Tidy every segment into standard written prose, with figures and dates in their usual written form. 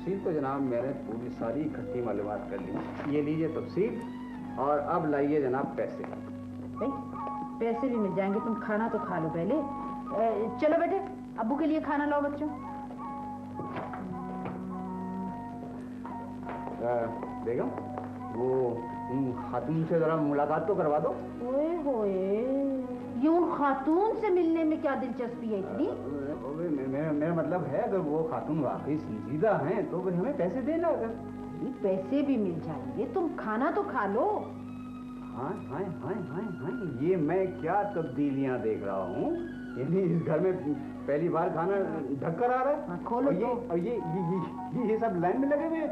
तफसील तो जनाब मैंने पूरी सारी इकट्ठी मालूमात कर ली। ये लीजिए तफसील और अब लाइए जनाब पैसे। भाई पैसे भी मिल जाएंगे, तुम खाना तो खा लो पहले। चलो बेटे अब्बू के लिए खाना लाओ बच्चों। बेगम वो खातून से जरा मुलाकात तो करवा दो। ओए होए, यूं खातून से मिलने में क्या दिलचस्पी है इतनी? मेरा मतलब है अगर वो खातून वाकई संजीदा हैं तो फिर हमें पैसे देना। अगर पैसे भी मिल जाएंगे, तुम खाना तो खा लो। हाँ हाँ हाँ हाँ हाँ, ये मैं क्या तब्दीलियां देख रहा हूँ। यानी इस घर में पहली बार खाना ढककर आ रहा है। हाँ, खोलो और ये सब लाइन में लगे हुए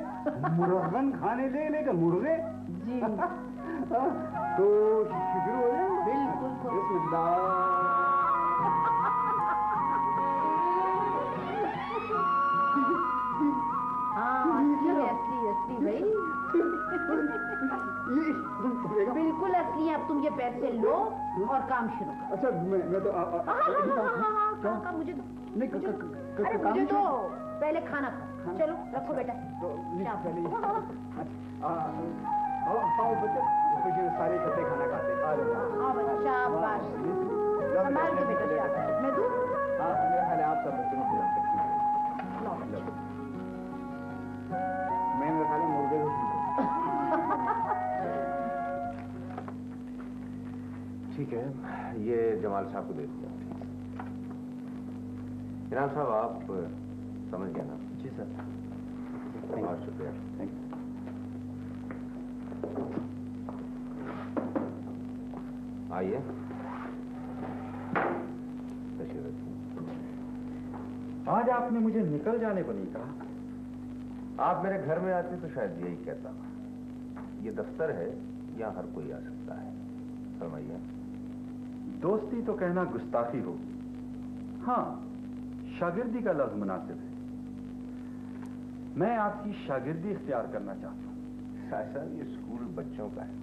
मुर्गन खाने लेकर मुर्गे जी। तो शुरू हो जाए। बिल्कुल बिस्मिल्लाह। असली भाई बिल्कुल असली। अब तुम ये पैसे लो और काम शुरू करो। अच्छा मैं तो हाँ, मुझे तो मुझे तो पहले खाना खाओ। चलो रखो बेटा। सारे इकट्ठे खाना खाते। शाबाश, संभाल के बेटा। शाबाश, मैं दूं? हाँ मेरा ख्याल है आप सब बच्चों को खिला सकती हैं। मैं मेरा ख्याल है मुर्गे को ठीक है, ये जमाल साहब को दे दिया। इनाम साहब आप समझ गए ना? जी सर। बहुत शुक्रिया। Thank you. आइए आज आपने मुझे निकल जाने को नहीं कहा। आप मेरे घर में आते तो शायद यही कहता। ये दफ्तर है, यहाँ हर कोई आ सकता है। फरमाइए। दोस्ती तो कहना गुस्ताखी हो। हाँ, शागिर्दी का लफ्ज मुनासिब है। मैं आपकी शागिर्दी इख्तियार करना चाहता हूँ। साहब ये स्कूल बच्चों का है।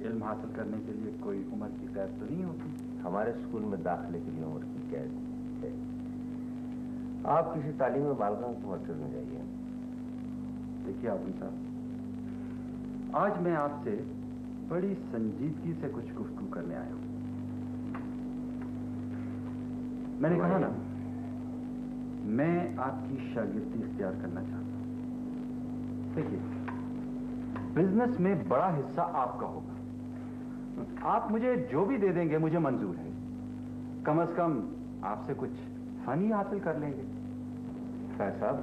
इल्म हासिल करने के लिए कोई उम्र की कैद तो नहीं होती? हमारे स्कूल में दाखिले के लिए उम्र की कैद है। आप किसी तालीम बालगा को मरकज में जाइए। देखिए आजम साहब, आज मैं आपसे बड़ी संजीदगी से कुछ गुफ्तगू करने आया हूं। मैंने कहा ना, मैं आपकी शागिर्दी इख्तियार करना चाहता हूं। देखिए, बिजनेस में बड़ा हिस्सा आपका होगा। आप मुझे जो भी दे देंगे मुझे मंजूर है। कम से कम आपसे कुछ फन ही हासिल कर लेंगे। साहब,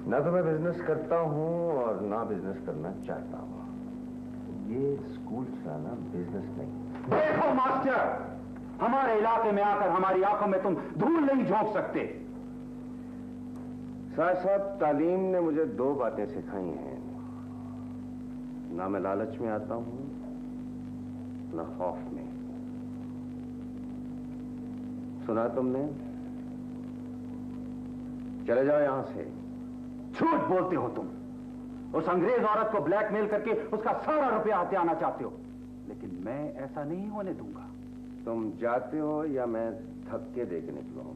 ना तो मैं बिजनेस करता हूं और ना बिजनेस करना चाहता हूं। ये स्कूल चलाना बिजनेस नहीं। देखो मास्टर, हमारे इलाके में आकर हमारी आंखों में तुम धूल नहीं झोंक सकते। साहब, तालीम ने मुझे दो बातें सिखाई हैं। ना मैं लालच में आता हूं, ना खौफ में। सुना तुमने? चले जाओ यहां से। झूठ बोलते हो तुम। उस अंग्रेज औरत को ब्लैकमेल करके उसका सारा रुपया हाथे आना चाहते हो, लेकिन मैं ऐसा नहीं होने दूंगा। तुम जाते हो या मैं धक्के देके निकलूं?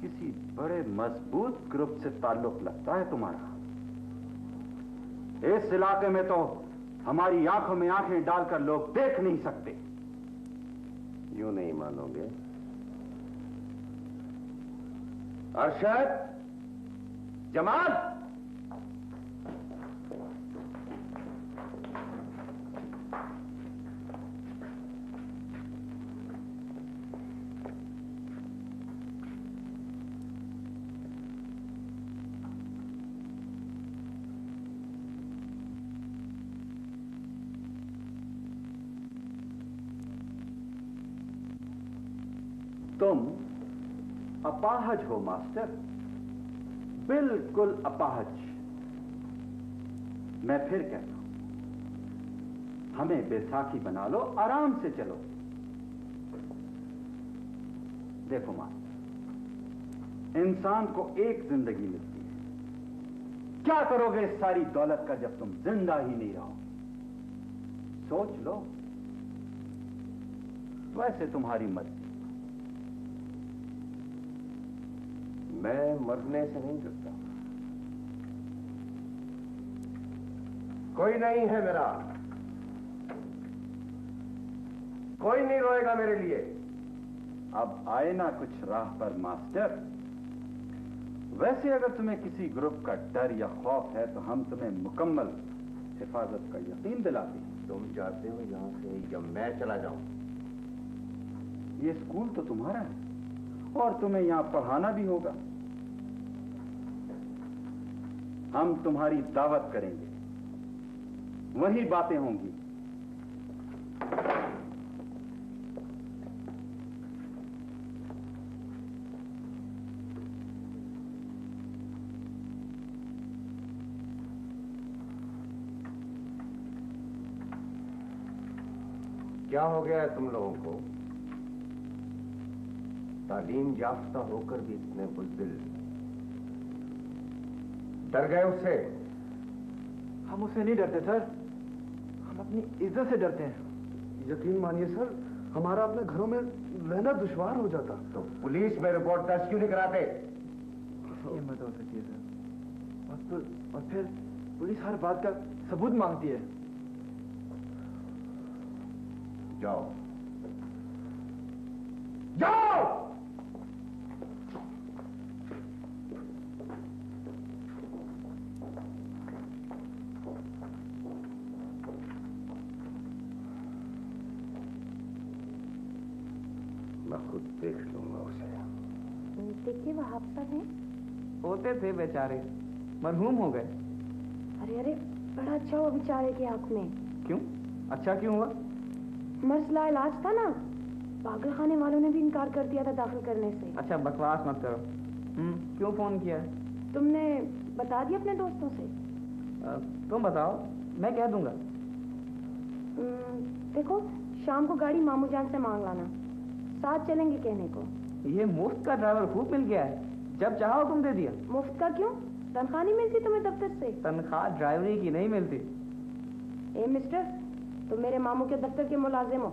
किसी बड़े मजबूत ग्रुप से ताल्लुक लगता है तुम्हारा। इस इलाके में तो हमारी आंखों में आंखें डालकर लोग देख नहीं सकते। यूं नहीं मानोगे। अरशद, जमाल, तुम अपाहज हो मास्टर, बिल्कुल अपाहज। मैं फिर कहता हूं, हमें बैसाखी बना लो, आराम से चलो। देखो मास्टर, इंसान को एक जिंदगी मिलती है। क्या करोगे इस सारी दौलत का जब तुम जिंदा ही नहीं रहो? सोच लो। वैसे तुम्हारी मर्जी। मैं मरने से नहीं डरता। कोई नहीं है मेरा, कोई नहीं रोएगा मेरे लिए। अब आए ना कुछ राह पर मास्टर। वैसे अगर तुम्हें किसी ग्रुप का डर या खौफ है तो हम तुम्हें मुकम्मल हिफाजत का यकीन दिलाते हैं। तुम चाहते हो यहां से या मैं चला जाऊं? ये स्कूल तो तुम्हारा है और तुम्हें यहां पढ़ाना भी होगा। हम तुम्हारी दावत करेंगे, वही बातें होंगी। क्या हो गया है तुम लोगों को? तालीम याफ्ता होकर भी इतने बुज़दिल, डर गए उससे? हम उससे नहीं डरते सर, हम अपनी इज्जत से डरते हैं। यकीन मानिए सर, हमारा अपने घरों में रहना दुश्वार हो जाता। तो पुलिस में रिपोर्ट दर्ज क्यों नहीं कराते? ये मत हो सकती है सर। और फिर पुलिस हर बात का सबूत मांगती है। जाओ जाओ। मैं खुद देख लूंगा उसे। देखिए वो आप सब हैं। होते थे बेचारे, मरहूम हो गए। अरे अरे, बड़ा अच्छा हुआ बेचारे की आंख में। क्यों? अच्छा क्यों हुआ? मसला इलाज था ना, पागल खाने वालों ने भी इनकार कर दिया था दाखिल करने से। अच्छा बकवास मत करो। क्यों फोन किया है? तुमने बता दिया अपने दोस्तों से? तुम बताओ, मैं कह दूंगा। देखो शाम को गाड़ी मामू जान से मांग लाना, साथ चलेंगे कहने को। ये मुफ्त का ड्राइवर खूब मिल गया है, जब चाहो तुम दे दिया। मुफ्त का क्यों? तनख्वाह नहीं मिलती तुम्हें दफ्तर से? तनख्वाह ड्राइवरी की नहीं मिलती। ए मिस्टर, तुम मेरे मामू के दफ्तर के मुलाजिम हो,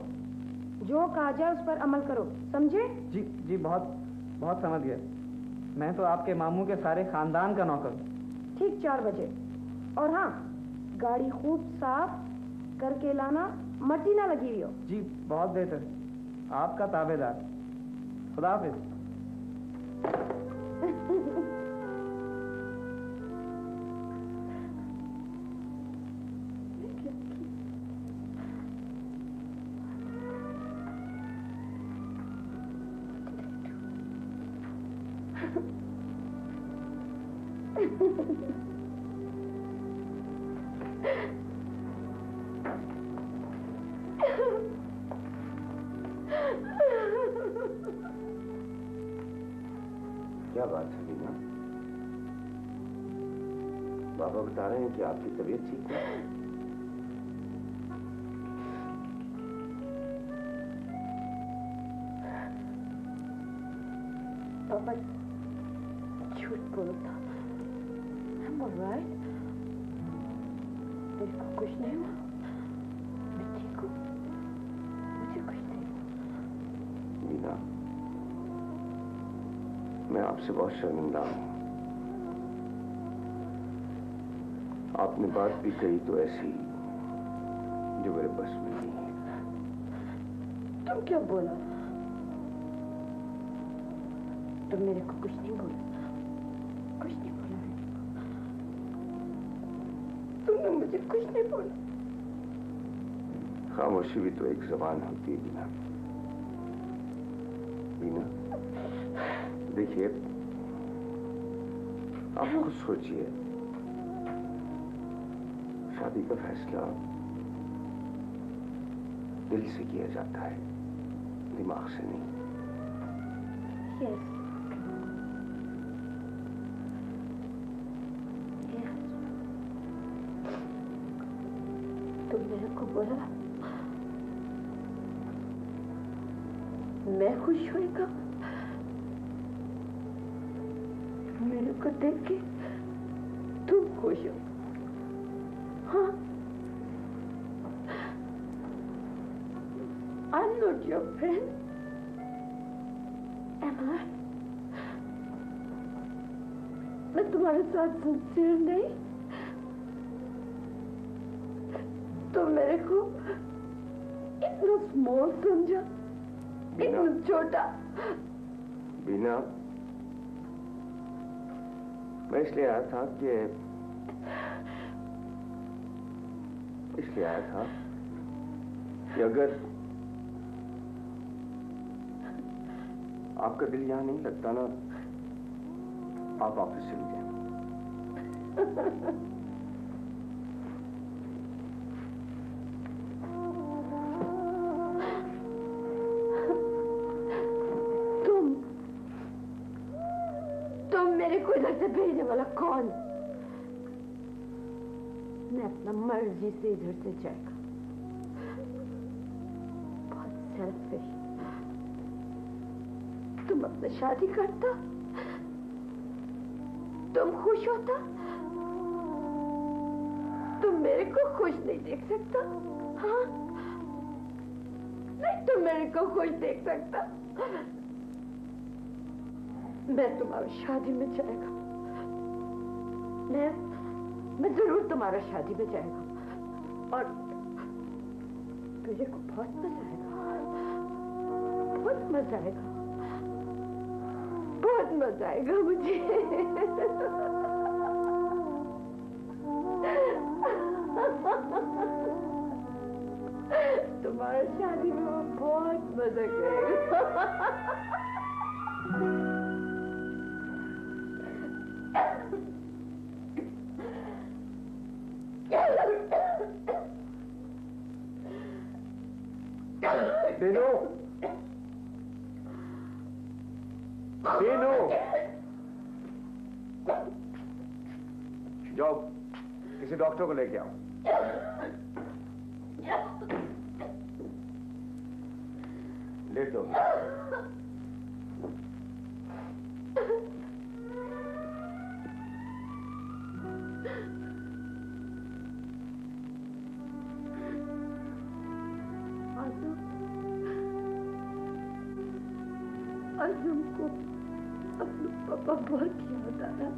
जो कहा जाए उस पर अमल करो, समझे? जी जी, बहुत बहुत समझ गया। मैं तो आपके मामू के सारे खानदान का नौकर। ठीक 4 बजे। और हाँ, गाड़ी खूब साफ करके लाना, मट्टी ना लगी हुई हो। जी बहुत बेहतर, आपका ताबेदार। खुदा हाफिज। क्या बात है रीना? बाबा बता रहे हैं कि आपकी तबीयत ठीक है। पापा झूठ बोलता। I'm alright. मेरे को कुछ नहीं हुआ, मैं ठीक हूँ, मुझे कुछ नहीं हुआ। मीना, मैं आपसे बहुत शर्मिंदा हूं। आपने बात भी कही तो ऐसी जो मेरे बस में नहीं है। तुम क्या बोला? तुम मेरे को कुछ नहीं बोला, कुछ नहीं बोला मेरे को। तुमने मुझे कुछ नहीं बोला। खामोशी भी तो एक जबान होती है मीना। मीना, देखिए, आप खुद सोचिए, शादी का फैसला दिल से किया जाता है, दिमाग से नहीं। Yes. Yes. तुम मेरे को बोला मैं खुश होएगा, मेरे को देख के तुम खुश हो? हाँ? I'm not your friend. Am I? मैं तुम्हारे साथ सिंसियर नहीं? तुम मेरे को इतना स्मॉल समझा, इतना छोटा। बीना, मैं इसलिए आया था कि अगर आपका दिल यहां नहीं लगता ना, आप वापस चली जाए। तुम मेरे को इधर से भेजने वाला कौन? मैं अपना मर्जी से इधर से जाएगा। बहुत सेल्फिश। तुम अपने शादी करता, तुम खुश होता, तुम मेरे को खुश नहीं देख सकता? हाँ, नहीं, तुम मेरे को खुश देख सकता? मैं तुम्हारी शादी में जाएगा, मैं जरूर तुम्हारा शादी में जाएगा, और मुझे को बहुत मजा आएगा, बहुत मजा आएगा, बहुत मजा आएगा मुझे। तुम्हारा शादी में मैं बहुत मजा करेगा। बेनो, बेनो, जाओ किसी डॉक्टर को लेके आओ। लेट दो। आज हमको अपने पापा बहुत याद आ रहा।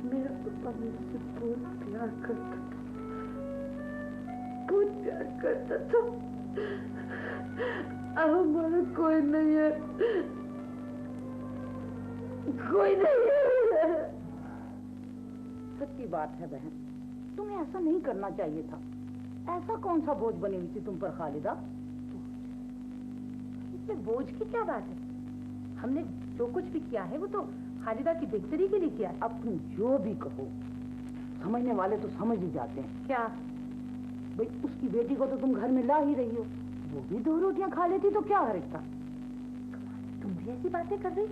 मेरा पापा मुझसे बहुत प्यार करता था, बहुत प्यार करता था। अब हमारा कोई नहीं है, कोई नहीं है। सच्ची बात है बहन, तुम्हें ऐसा नहीं करना चाहिए था। ऐसा कौन सा बोझ बनी हुई थी तुम पर खालिदा? इसमें बोझ की क्या बात है? हमने जो कुछ भी किया है वो तो खालिदा की बेहतरी के लिए किया है। अब तुम जो भी कहो, समझने वाले तो समझ ही जाते हैं। क्या? भाई उसकी बेटी को तो तुम घर में ला ही रही हो, वो भी 2 रोटियां खा लेती तो क्या हर्ज था? तुम भी ऐसी बातें कर रही?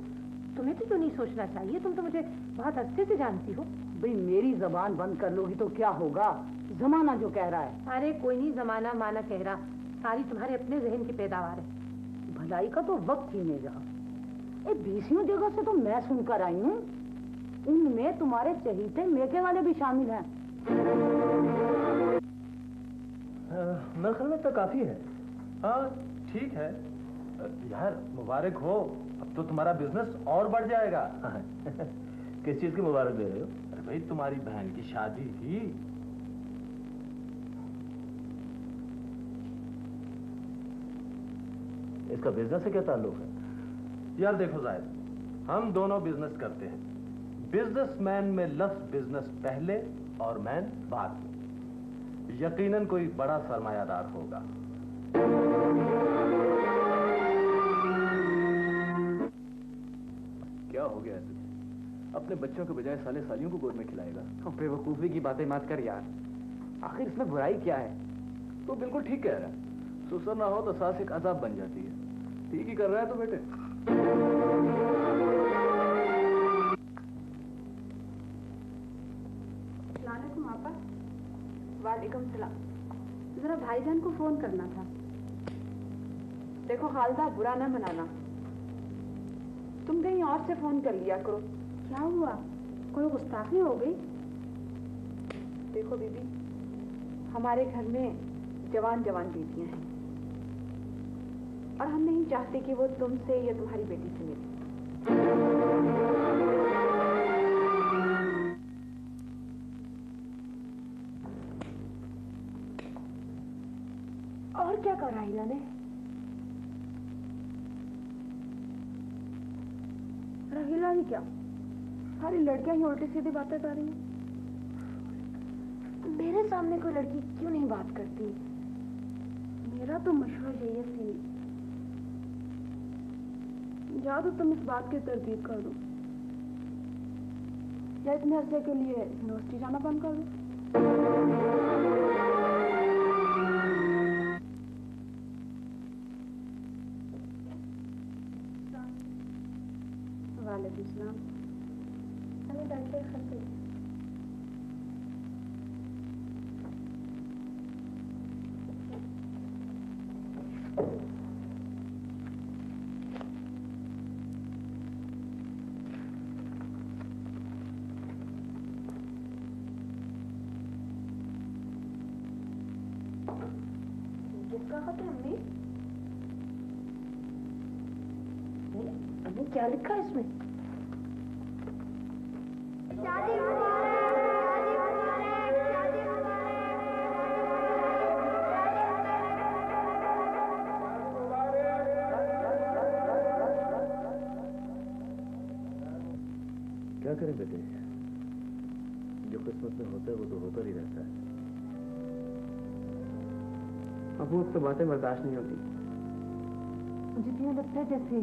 तुम्हें तो क्यों नहीं सोचना चाहिए? तुम तो मुझे बहुत अच्छे से जानती हो। भाई मेरी जबान बंद कर लोगी तो क्या होगा? जमाना जो कह रहा है। अरे कोई नहीं जमाना माना कह रहा, सारी तुम्हारे अपने जहन की पैदावार है। भलाई का तो वक्त ही नहीं रहा। 20 जगह से तो मैं सुनकर आई हूँ, उनमें तुम्हारे चहीते मेके वाले भी शामिल हैं। मेरे ख्याल में तो काफी है। हाँ ठीक है यार, मुबारक हो, अब तो तुम्हारा बिजनेस और बढ़ जाएगा। किस चीज की मुबारक दे रहे हो? अरे भाई तुम्हारी बहन की शादी ही। इसका बिजनेस से क्या ताल्लुक है? यार देखो जाहिद, हम दोनों बिजनेस करते हैं। बिजनेसमैन में लफ्ज बिजनेस पहले और मैन बाद में। यकीनन कोई बड़ा सरमायादार होगा। क्या हो गया तुझे? अपने बच्चों के बजाय साले सालियों को गोद में खिलाएगा? बेवकूफी की बातें मत कर यार, आखिर इसमें बुराई क्या है? तो बिल्कुल ठीक कह रहा है, ससुर ना हो तो सास एक अजाब बन जाती है। ठीक ही कर रहा है तो बेटे। अस्सलामुअलैकुम आपा। वालेकुम सलाम। जरा भाईजान को फोन करना था। देखो खालिदा, बुरा ना मनाना, तुम कहीं और से फोन कर लिया करो। क्या हुआ? कोई गुस्ताखी हो गई? देखो बीबी, हमारे घर में जवान जवान बेटियां हैं और हम नहीं चाहते कि वो तुमसे या तुम्हारी बेटी से मिले। और क्या कहा राहिला ने? राहिला ही क्या, सारी लड़कियां ही उल्टी सीधी बातें कर रही हैं। मेरे सामने कोई लड़की क्यों नहीं बात करती? मेरा तो मशवरा यही है सी, या तो तुम इस बात की तरदीद कर दो या इतने अरसे के लिए यूनिवर्सिटी जाना बंद कर दो। वालेकुम सलाम। हमें डॉक्टर खत किसका खत है अम्मी? अम्मी क्या लिखा है इसमें? क्या करें बेटे, जो किस्मत में होता है वो तो होता ही रहता है। अब तो बातें बर्दाश्त नहीं होती। मुझे तो यूँ लगता है जैसे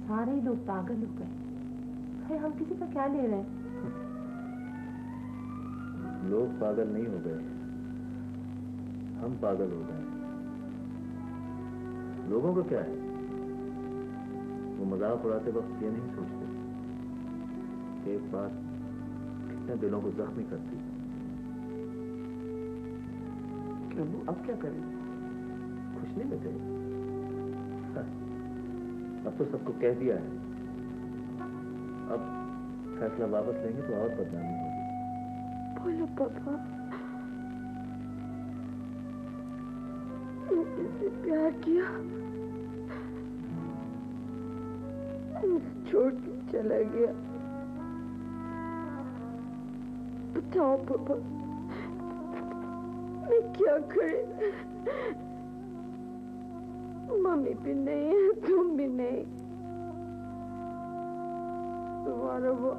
सारे ही लोग पागल हो गए। अरे हम किसी का क्या ले रहे हैं? लोग पागल नहीं हो गए, हम पागल हो गए। लोगों को क्या है, वो मजाक उड़ाते वक्त ये नहीं सोचते कि एक बात कितने दिलों को जख्मी करती है। अब क्या करें? खुश नहीं बेटे, अब तो सबको कह दिया है। अब फैसला वापस लेंगे तो और बदनामी होगी। बोलो पापा, मुझसे प्यार किया, मुझे छोड़ के चला गया। बताओ पापा, मैं क्या करे? मम्मी भी नहीं है, तुम भी नहीं। तुम्हारा वो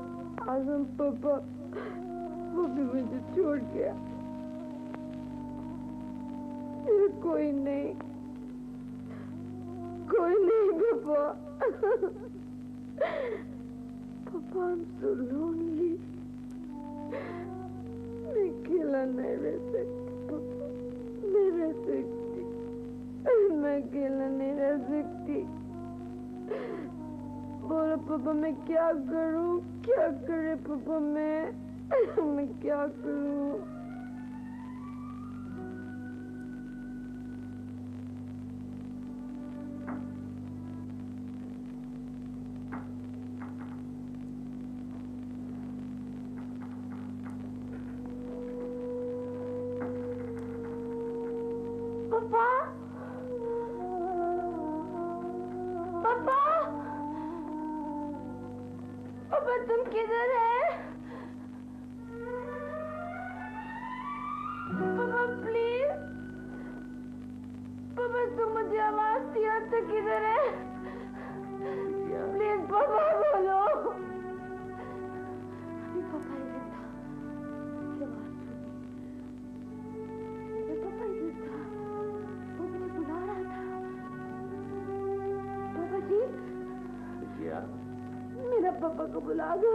आजम पापा, वो भी मुझे छोड़ गया। मेरा कोई नहीं, कोई नहीं पापा। पापा, I'm so lonely. मैं अकेला नहीं रह सकती पापा, नहीं रह सकती। मैं अकेला नहीं रह सकती। बोलो पापा, मैं क्या करूं? क्या करे पापा? मैं क्या करूं? पापा, पापा, पापा तुम किधर है? पापा प्लीज, पापा तुम मुझे आवाज दिया तो किधर है? प्लीज पापा बोलो। अभी पापा इधर था, उसकी आवाज सुनी। पापा इधर था, वो मुझे बुला रहा था। पापा जी, क्या? मेरा पापा को बुला दो,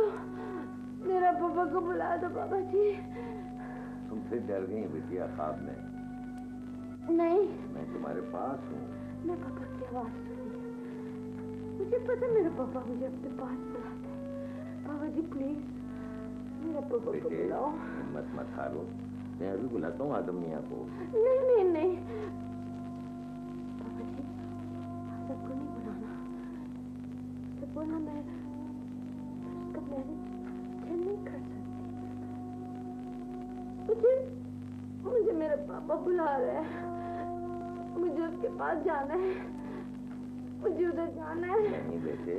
मेरा पापा को बुला दो पापा जी। तुमसे डर गई बिटिया ख्वाब में? नहीं, मैं तुम्हारे पास हूँ। मैं पापा की आवाज सुनी, मुझे पता मेरा पापा मुझे अपने पास बुलाता है। पापा जी प्लीज मेरा पापा को बेटे, बुलाओ। हिम्मत मत हारो, मैं अभी बुलाता हूँ आदम मियाँ को। नहीं नहीं नहीं पापा जी, सबको नहीं बुलाना। सब बोला मैं उसका मैरिज नहीं कर सकती। मुझे मेरा पापा बुला रहे हैं। के पास जाना है, मुझे उधर जाना है। नहीं बेटे,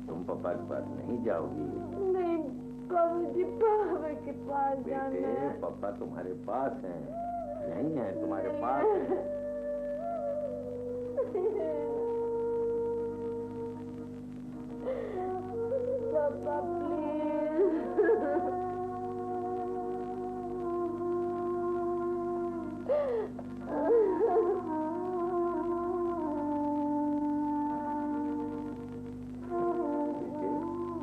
तुम पापा के पास नहीं जाओगी। नहीं बाबूजी, पापा के पास जाना बेटे, है। पापा तुम्हारे पास हैं, यही है तुम्हारे पास हैं। पापा प्लीज। बेटे,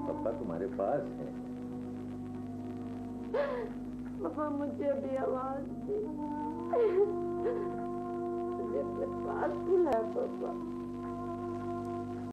पापा तुम्हारे पास हैं। पापा मुझे अभी आवाज दी, मुझे अपने पास बुलाया पापा।